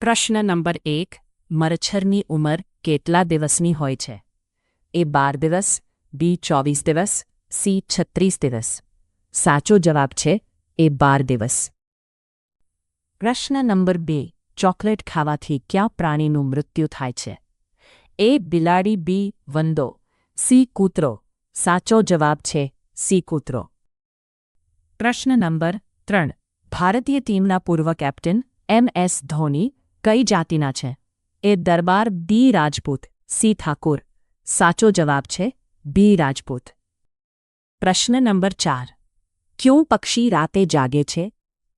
પ્રશ્ન નંબર 1. મરછરની ઉંમર કેટલા દિવસની હોય છે? એ 12 દિવસ, બી 24 દિવસ, સી 36 દિવસ. સાચો જવાબ છે એ 12 દિવસ. પ્રશ્ન નંબર 2. ચોકલેટ ખાવાથી કયા પ્રાણીનું મૃત્યુ થાય છે? એ બિલાડી, બી વંદો, સી કૂતરો. સાચો જવાબ છે સી કૂતરો. પ્રશ્ન નંબર 3. ભારતીય ટીમના પૂર્વ કેપ્ટન MS ધોની કઈ જાતિના છે? એ દરબાર, બી રાજપૂત, સી ઠાકોર. સાચો જવાબ છે બી રાજપૂત. પ્રશ્ન નંબર 4. ક્યું પક્ષી રાતે જાગે છે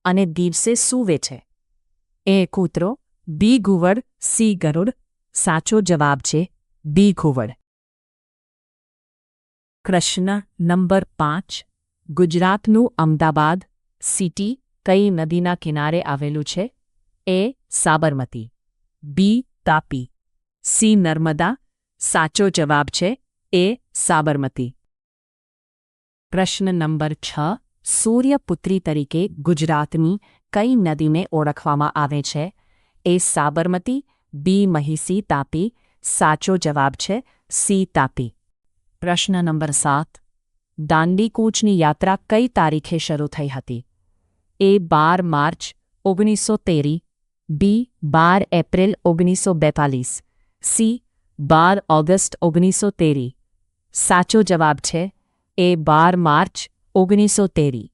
અને દિવસે સૂવે છે? એ કૂતરો, બી ઘુવડ, સી ગરુડ. સાચો જવાબ છે બી ઘુવડ. પ્રશ્ન નંબર 5. ગુજરાતનું અમદાવાદ સિટી કઈ નદીના કિનારે આવેલું છે? એ સાબરમતી, બી તાપી, સી નર્મદા. સાચો જવાબ છે એ સાબરમતી. પ્રશ્ન નંબર 6. સૂર્યપુત્રી તરીકે ગુજરાતની કઈ નદીને ઓળખવામાં આવે છે? એ સાબરમતી, બી મહિસી, તાપી. સાચો જવાબ છે સી તાપી. પ્રશ્ન નંબર 7. દાંડી કૂચની યાત્રા કઈ તારીખે શરૂ થઈ હતી? એ 12 માર્ચ 1913, બી 12 એપ્રિલ 1942, સી 12 ઓગસ્ટ 1913. સાચો જવાબ છે એ 12 માર્ચ 1913.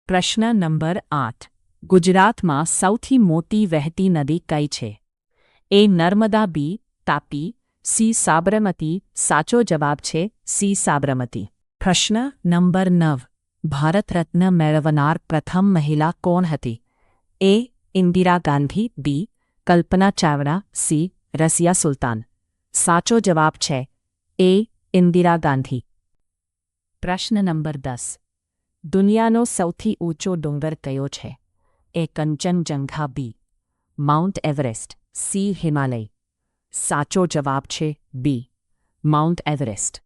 પ્રશ્ન નંબર 8. ગુજરાતમાં સૌથી મોટી વહેતી નદી કઈ છે? એ નર્મદા, બી તાપી, સી સાબરમતી. સાચો જવાબ છે સી સાબરમતી. પ્રશ્ન નંબર 9. ભારત રત્ન મેળવનાર પ્રથમ મહિલા કોણ હતી? એ ઇન્દિરા ગાંધી, બી કલ્પના ચાવડા, સી રસિયા સુલતાન. સાચો જવાબ છે એ ઇન્દિરા ગાંધી. પ્રશ્ન નંબર 10. દુનિયાનો સૌથી ઊંચો ડુંગર કયો છે? એ કંચનજંઘા, બી માઉન્ટ એવરેસ્ટ, સી હિમાલય. સાચો જવાબ છે બી માઉન્ટ એવરેસ્ટ.